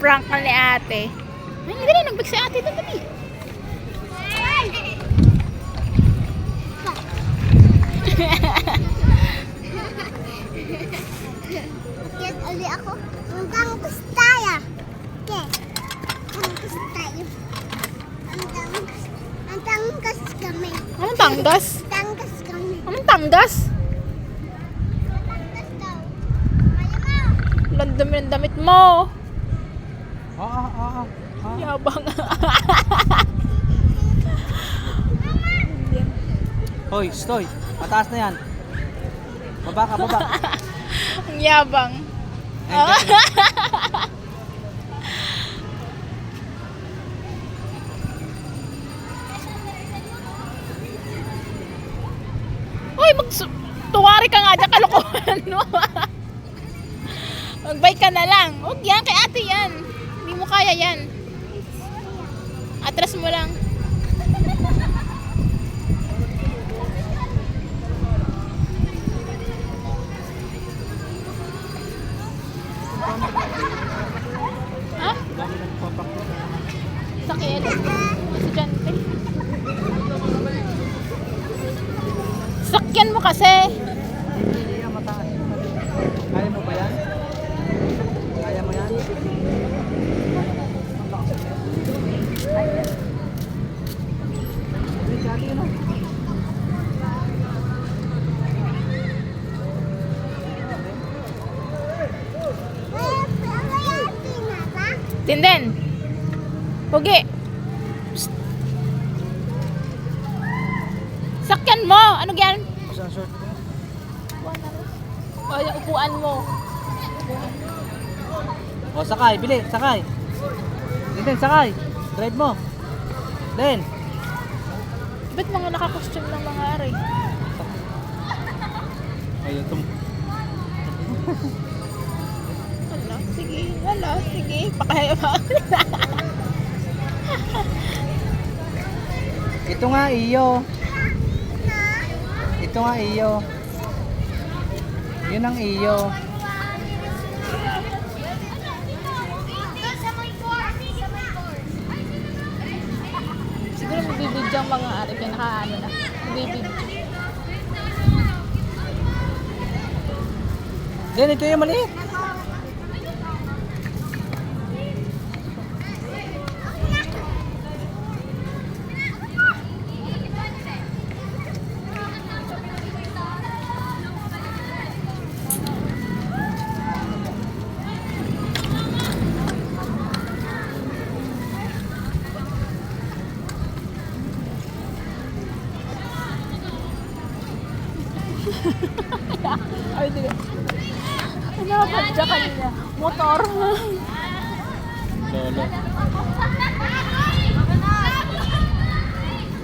Prank ka ni ate. Ay, dali, nagbig si ate. Dali. Yan uli ako. Hanggang gusto tayo. Okay. Hanggang gusto tayo. Ang tanggas kami. Anong tanggas? Tanggas kami. Anong tanggas? Tanggas daw. Ayaw mo. Ang dami ng damit mo. Ah. Yabang. Hoy, stoy. Mataas na yan. Baba ka, baba. Ang yabang. Hoy, tuwari ka nga dyan, kalokohan mo. Magbay ka na lang. Huwag yan, kay ate yan. Hindi mo kaya yan. Atras mo lang. Ha? Sakit. Estudyante. Sakyan mo kasi. Hindi, mataas. Kaya mo ba yan? Kaya mo yan? Tinden. Pugi. Psst. Sakyan mo. Ano yan? Isang short ko. O, yung upuan mo. O, sakay. Bili. Sakay. Din, sakay. Drive mo. Din. Ba't mga nakakostume ng mga aray? Ayun, Wala, sige. Pakaya pa. Ito nga iyo. Ito nga iyo. Yun ang iyo. Siguro magbibidyo ang mga aray. Kaya nakaano na. Magbibidyo. Din, ito yung maliit. Ay, di. Napadya kanina. Motor. Lolo.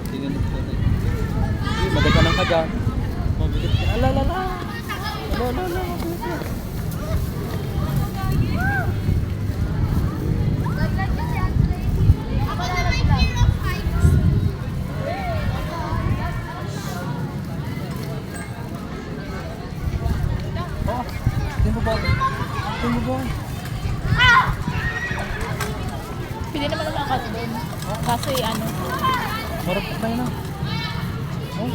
Tingnan mo. Madagalan ka dyan. Mabigat ka. Alalala. Alalala. Oh, tingnan mo ba? Tingnan mo ba? Pili naman ang angkat doon. Kasi ano. Marapot na yun ah. Oh.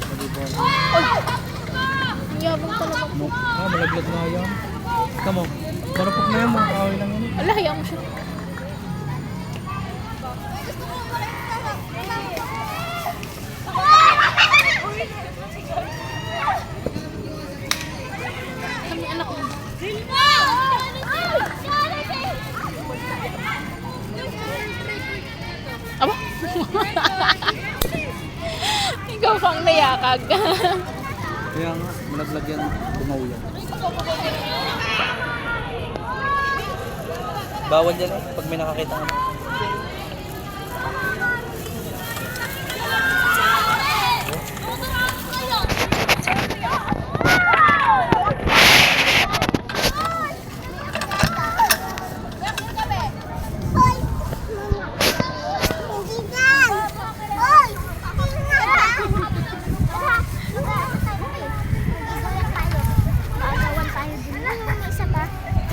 Volleyball. Ay! Ang yabang talaga po. Malaglag na yan. Tama. Marapot na yan. Mga kaaway lang yun. Ala, hayaan mo siya. Kami anak ko. Aba? Ikaw pang nayakag. Kaya nga, malaglag yan. Bumawulan. Bawal yan pag may nakakita ka.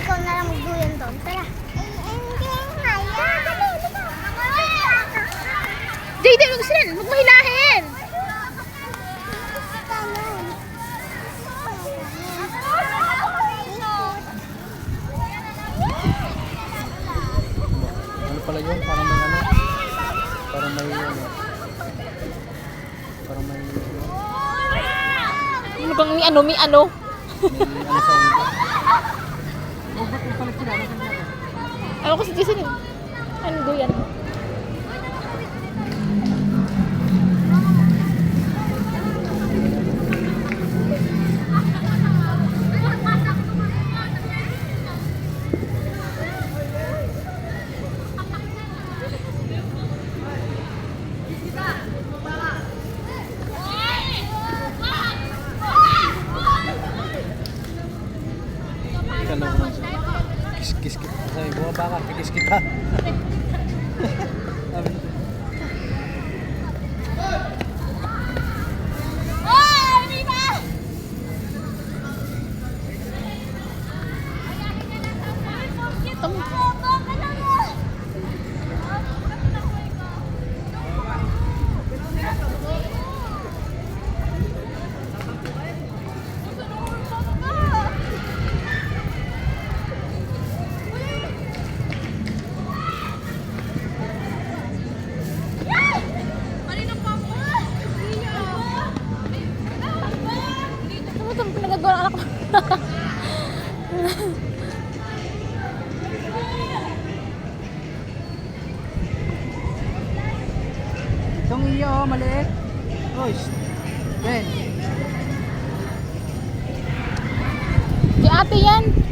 Ikaw na lang magbuhay. Kung may ano. May ano sa ulo. Oh, ba't yung palit sila? Nasaan sila? Ano ko si Jason eh. Ano do yan? Tanong mo. Kiss kita. Sabi, bumaba ka, kikis kita. Sabi ko, Ano itong pinagagawa ng anak ko? itong iyo, oh, maliit. Oy, Ben. Si ate yan.